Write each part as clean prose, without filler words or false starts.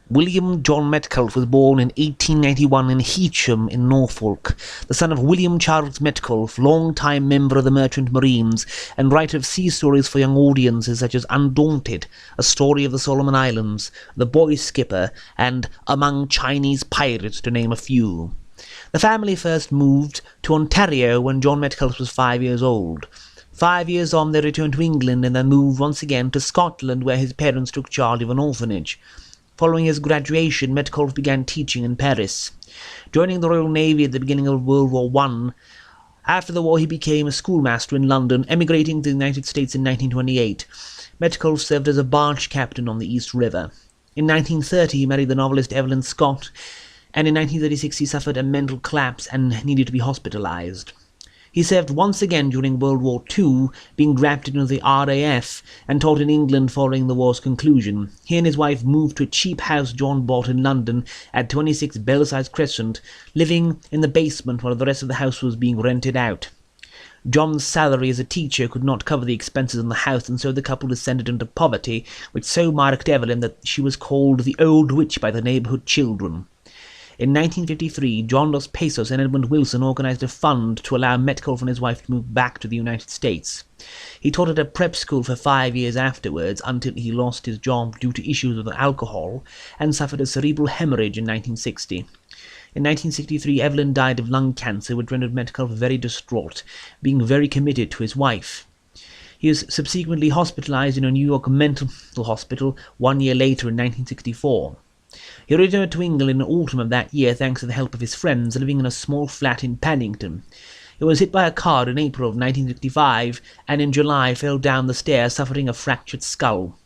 William John Metcalfe was born in 1891 in Heacham in Norfolk, the son of William Charles Metcalfe, long-time member of the Merchant Marines and writer of sea stories for young audiences such as Undaunted, A Story of the Solomon Islands, The Boy Skipper, and Among Chinese Pirates, to name a few. The family first moved to Ontario when John Metcalfe was 5 years old. 5 years on, they returned to England and then moved once again to Scotland, where his parents took charge of an orphanage. Following his graduation, Metcalfe began teaching in Paris. Joining the Royal Navy at the beginning of World War I, after the war he became a schoolmaster in London, emigrating to the United States in 1928. Metcalfe served as a barge captain on the East River. In 1930 he married the novelist Evelyn Scott, and in 1936 he suffered a mental collapse and needed to be hospitalized. He served once again during World War II, being drafted into the RAF and taught in England following the war's conclusion. He and his wife moved to a cheap house John bought in London at 26 Belsize Crescent, living in the basement while the rest of the house was being rented out. John's salary as a teacher could not cover the expenses in the house, and so the couple descended into poverty, which so marked Evelyn that she was called the Old Witch by the neighborhood children. In 1953, John Dos Passos and Edmund Wilson organized a fund to allow Metcalfe and his wife to move back to the United States. He taught at a prep school for 5 years afterwards until he lost his job due to issues with alcohol and suffered a cerebral hemorrhage in 1960. In 1963, Evelyn died of lung cancer, which rendered Metcalfe very distraught, being very committed to his wife. He was subsequently hospitalized in a New York mental hospital 1 year later in 1964. He returned to England in the autumn of that year thanks to the help of his friends, living in a small flat in Paddington. He was hit by a car in April of 1965 and in July fell down the stairs, suffering a fractured skull.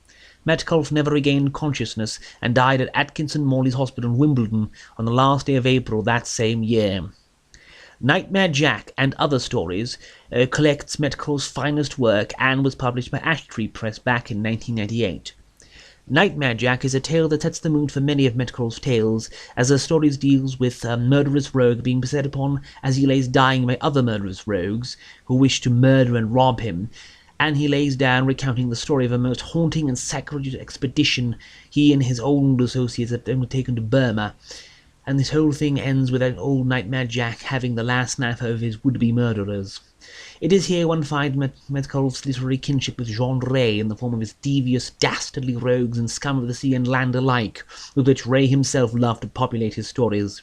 Metcalfe never regained consciousness and died at Atkinson Morley's Hospital in Wimbledon on the last day of April that same year. Nightmare Jack and Other Stories collects Metcalfe's finest work and was published by Ash Tree Press back in 1998. Nightmare Jack is a tale that sets the mood for many of Metcalfe's tales, as the story deals with a murderous rogue being beset upon as he lays dying by other murderous rogues who wish to murder and rob him, and he lays down recounting the story of a most haunting and sacrilegious expedition he and his old associates have undertaken to Burma, and this whole thing ends with that old Nightmare Jack having the last snap of his would-be murderers. It is here one finds Metcalfe's literary kinship with Jean Ray in the form of his devious, dastardly rogues and scum of the sea and land alike, with which Ray himself loved to populate his stories.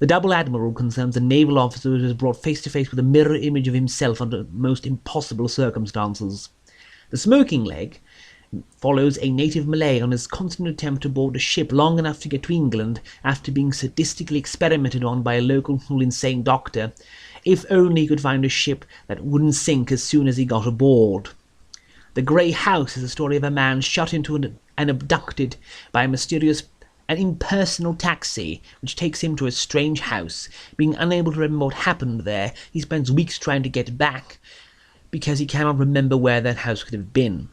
The Double Admiral concerns a naval officer who is brought face to face with a mirror image of himself under most impossible circumstances. The Smoking Leg follows a native Malay on his constant attempt to board a ship long enough to get to England after being sadistically experimented on by a local insane doctor, if only he could find a ship that wouldn't sink as soon as he got aboard. The Grey House is a story of a man shut into and abducted by a mysterious and impersonal taxi, which takes him to a strange house. Being unable to remember what happened there, he spends weeks trying to get back, because he cannot remember where that house could have been.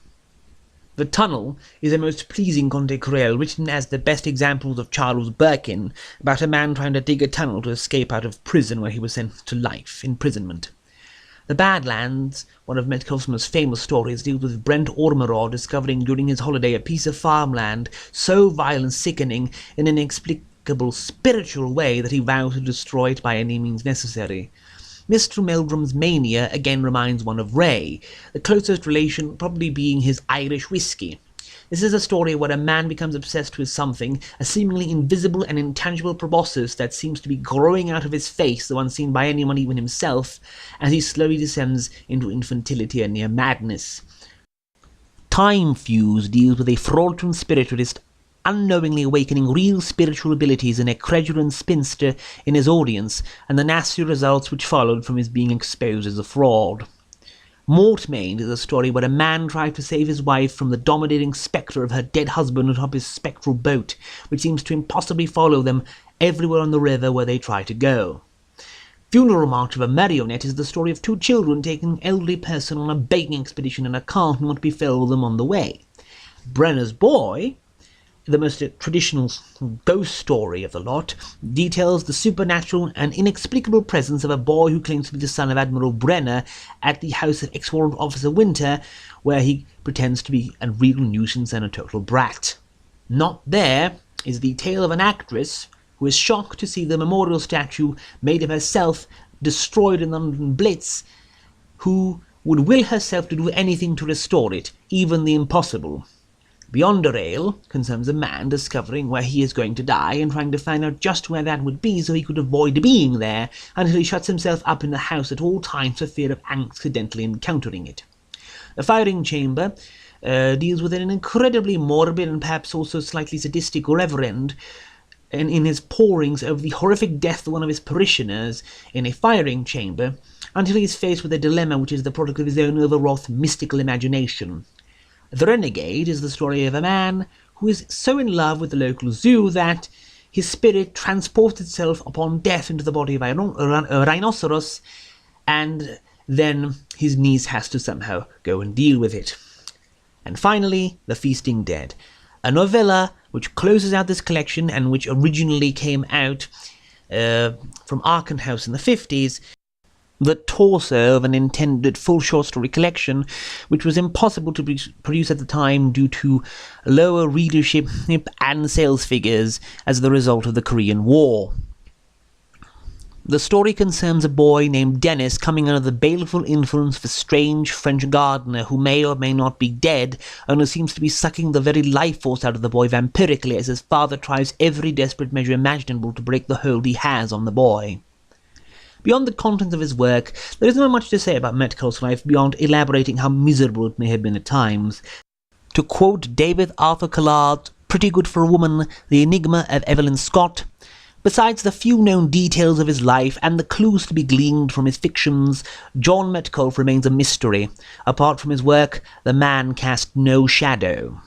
The Tunnel is a most pleasing conte cruel, written as the best examples of Charles Birkin, about a man trying to dig a tunnel to escape out of prison where he was sentenced to life imprisonment. The Badlands, one of Metcalfe's most famous stories, deals with Brent Ormerod discovering during his holiday a piece of farmland so vile and sickening in an inexplicable spiritual way that he vows to destroy it by any means necessary. Mr. Meldrum's mania again reminds one of Ray, the closest relation probably being his Irish whiskey. This is a story where a man becomes obsessed with something, a seemingly invisible and intangible proboscis that seems to be growing out of his face, though unseen by anyone, even himself, as he slowly descends into infantility and near madness. Time Fuse deals with a fraudulent spiritualist unknowingly awakening real spiritual abilities in a credulous spinster in his audience, and the nasty results which followed from his being exposed as a fraud. Mortmain is a story where a man tried to save his wife from the dominating spectre of her dead husband atop his spectral boat, which seems to impossibly follow them everywhere on the river where they try to go. Funeral March of a Marionette is the story of two children taking an elderly person on a baking expedition in a cart and what befell them on the way. Brenner's Boy, the most traditional ghost story of the lot, details the supernatural and inexplicable presence of a boy who claims to be the son of Admiral Brenner at the house of ex-warrant officer Winter, where he pretends to be a real nuisance and a total brat. Not There is the tale of an actress who is shocked to see the memorial statue made of herself destroyed in the London Blitz, who would will herself to do anything to restore it, even the impossible. Beyond a Rail concerns a man discovering where he is going to die and trying to find out just where that would be so he could avoid being there, until he shuts himself up in the house at all times for fear of accidentally encountering it. The Firing Chamber deals with an incredibly morbid and perhaps also slightly sadistic reverend in his pourings over the horrific death of one of his parishioners in a firing chamber, until he is faced with a dilemma which is the product of his own overwrought mystical imagination. The Renegade is the story of a man who is so in love with the local zoo that his spirit transports itself upon death into the body of a rhinoceros, and then his niece has to somehow go and deal with it. And finally, The Feasting Dead, a novella which closes out this collection and which originally came out from Arkham House in the 50s, the torso of an intended full short story collection, which was impossible to produce at the time due to lower readership and sales figures as the result of the Korean War. The story concerns a boy named Dennis coming under the baleful influence of a strange French gardener who may or may not be dead, and who seems to be sucking the very life force out of the boy vampirically as his father tries every desperate measure imaginable to break the hold he has on the boy. Beyond the contents of his work, there is not much to say about Metcalfe's life beyond elaborating how miserable it may have been at times. To quote David Arthur Collard's Pretty Good for a Woman, The Enigma of Evelyn Scott, besides the few known details of his life and the clues to be gleaned from his fictions, John Metcalfe remains a mystery. Apart from his work, the man cast no shadow.